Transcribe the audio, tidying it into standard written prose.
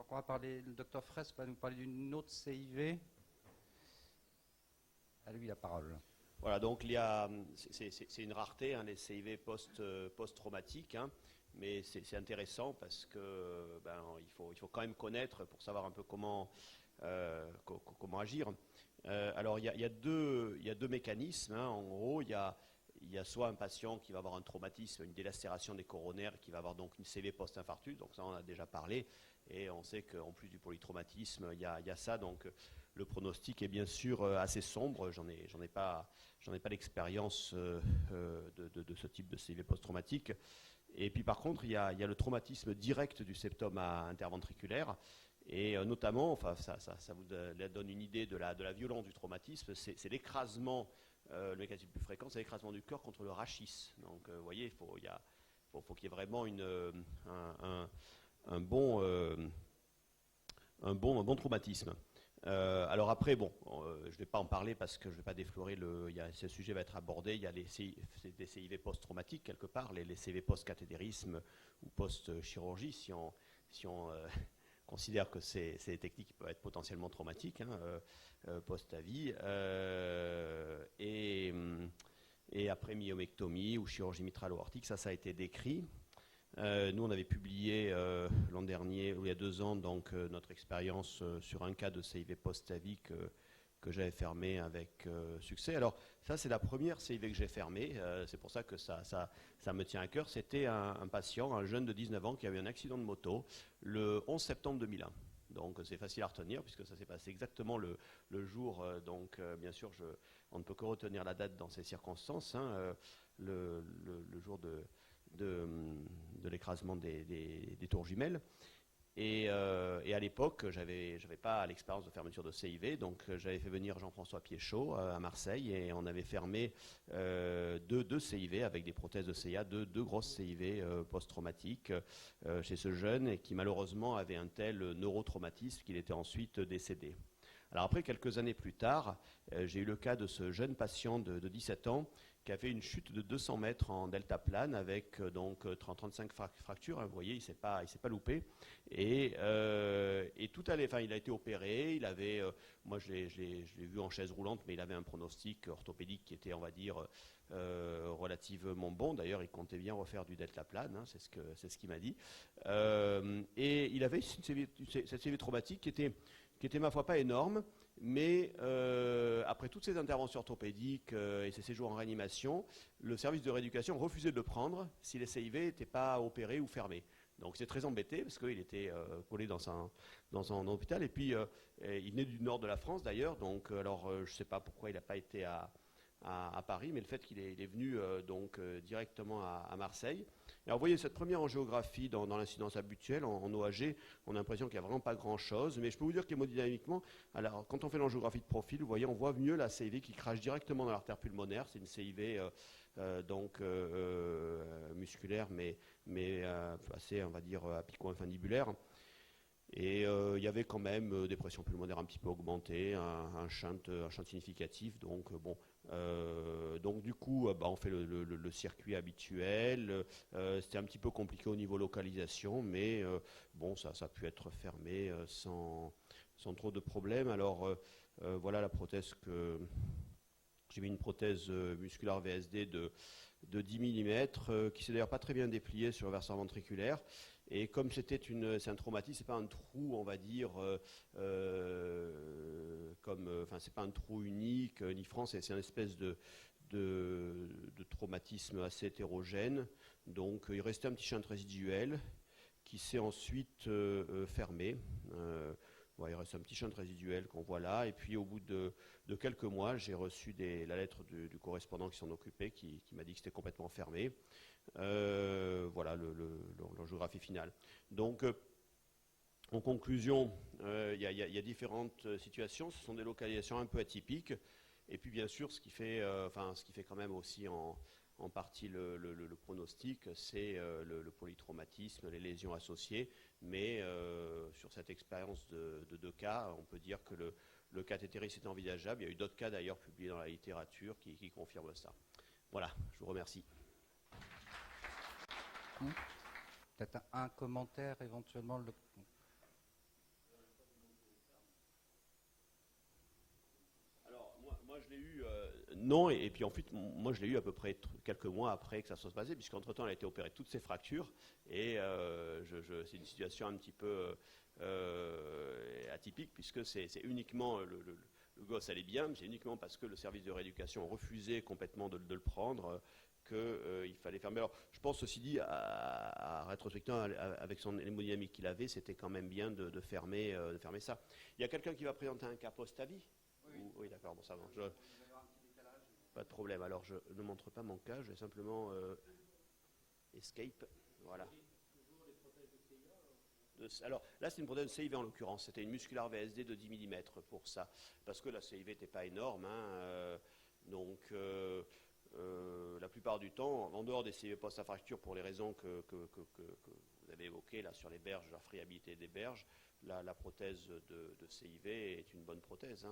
on va parler, le docteur Fraisse va nous parler d'une autre CIV. À lui la parole. Voilà, donc c'est une rareté, hein, les CIV post-traumatiques, hein, mais c'est intéressant parce que il faut quand même connaître pour savoir un peu comment agir. Alors il y a deux mécanismes, hein. En gros, il y a soit un patient qui va avoir un traumatisme, une délacération des coronaires, qui va avoir donc une CV post-infarctus, donc ça on en a déjà parlé, et on sait qu'en plus du polytraumatisme, il y a ça, donc le pronostic est bien sûr assez sombre. J'en ai pas l'expérience de ce type de CV post-traumatique. Et puis par contre, il y a le traumatisme direct du septum interventriculaire. Et notamment, enfin, ça vous donne une idée de la violence du traumatisme, c'est l'écrasement, le mécanisme le plus fréquent, c'est l'écrasement du cœur contre le rachis. Donc vous voyez, il faut qu'il y ait vraiment un bon traumatisme. Alors après, bon, je ne vais pas en parler parce que je ne vais pas déflorer ce sujet va être abordé. Il y a des CIV post-traumatiques quelque part, les CV post-cathétérisme ou post-chirurgie, si on considère que c'est des techniques qui peuvent être potentiellement traumatiques, hein, post-avis. Et après myomectomie ou chirurgie mitralo-aortique, ça a été décrit. Nous, on avait publié l'an dernier, ou il y a 2 ans, donc notre expérience sur un cas de CIV post-avis que j'avais fermé avec succès. Alors, ça, c'est la première CIV que j'ai fermée. C'est pour ça que ça me tient à cœur. C'était un patient, un jeune de 19 ans, qui avait eu un accident de moto le 11 septembre 2001. Donc, c'est facile à retenir, puisque ça s'est passé exactement le jour. Donc, bien sûr, on ne peut que retenir la date dans ces circonstances, hein, le jour de l'écrasement des tours jumelles. Et à l'époque, j'avais pas l'expérience de fermeture de CIV, donc j'avais fait venir Jean-François Piéchaud à Marseille et on avait fermé deux CIV avec des prothèses de CIA, deux grosses CIV post-traumatiques chez ce jeune et qui malheureusement avait un tel neurotraumatisme qu'il était ensuite décédé. Alors après, quelques années plus tard, j'ai eu le cas de ce jeune patient de 17 ans qui a fait une chute de 200 mètres en deltaplane avec donc 35 fractures. Vous voyez, il s'est pas loupé. Et tout allait. Enfin, il a été opéré. Il avait, moi, je l'ai vu en chaise roulante, mais il avait un pronostic orthopédique qui était, on va dire, relativement bon. D'ailleurs, il comptait bien refaire du deltaplane. Hein, c'est ce qu'il m'a dit. Et il avait cette CV traumatique qui était ma foi pas énorme, mais après toutes ces interventions orthopédiques et ces séjours en réanimation, le service de rééducation refusait de le prendre si les CIV n'étaient pas opérés ou fermés. Donc c'est très embêté parce qu'il était collé dans un hôpital et puis il venait du nord de la France d'ailleurs, donc alors je ne sais pas pourquoi il n'a pas été à Paris, mais le fait qu'il est venu directement à Marseille. Alors vous voyez cette première angiographie dans l'incidence habituelle en OAG, on a l'impression qu'il n'y a vraiment pas grand-chose, mais je peux vous dire qu'hémodynamiquement, alors quand on fait l'angiographie de profil, vous voyez, on voit mieux la CIV qui crache directement dans l'artère pulmonaire. C'est une CIV musculaire, mais assez, on va dire, apico-infundibulaire. Et il y avait quand même des pressions pulmonaires un petit peu augmentées, un shunt significatif. Donc donc du coup, on fait le circuit habituel. C'était un petit peu compliqué au niveau localisation, mais bon, ça a pu être fermé sans trop de problèmes. Alors voilà la prothèse que j'ai mis, une prothèse musculaire VSD de 10 mm qui s'est d'ailleurs pas très bien dépliée sur le versant ventriculaire. Et comme c'est un traumatisme, c'est pas un trou, on va dire, c'est pas un trou unique ni franc, c'est une espèce de traumatisme assez hétérogène. Donc il restait un petit shunt résiduel qui s'est ensuite fermé. Il reste un petit shunt résiduel qu'on voit là. Et puis au bout de quelques mois, j'ai reçu la lettre du correspondant qui s'en occupait, qui m'a dit que c'était complètement fermé. Voilà l'angiographie finale. Donc, en conclusion, il y a différentes situations. Ce sont des localisations un peu atypiques. Et puis, bien sûr, ce qui fait quand même aussi en partie le pronostic, c'est le polytraumatisme, les lésions associées. Mais sur cette expérience de 2 cas, on peut dire que le cathétérisme est envisageable. Il y a eu d'autres cas d'ailleurs publiés dans la littérature qui confirment ça. Voilà, je vous remercie. Peut-être un commentaire éventuellement. Non, et puis ensuite, moi je l'ai eu à peu près quelques mois après que ça soit passé, puisqu'entre-temps elle a été opérée de toutes ses fractures, et c'est une situation un petit peu atypique, puisque c'est uniquement, le gosse allait bien, mais c'est uniquement parce que le service de rééducation refusait complètement de le prendre, qu'il fallait fermer. Alors, je pense ceci dit, à rétrospectivement, avec son hémodynamique qu'il avait, c'était quand même bien de fermer ça. Il y a quelqu'un qui va présenter un cas post-avis? Oui, d'accord, bon, ça va. Pas de problème. Alors, je ne montre pas mon cas, je vais simplement escape. Voilà. Alors, là, c'est une prothèse de CIV en l'occurrence. C'était une musculaire VSD de 10 mm pour ça. Parce que la CIV n'était pas énorme. Donc, la plupart du temps, en dehors des CIV post-fracture, pour les raisons que vous avez évoquées là, sur les berges, la friabilité des berges, la prothèse de CIV est une bonne prothèse.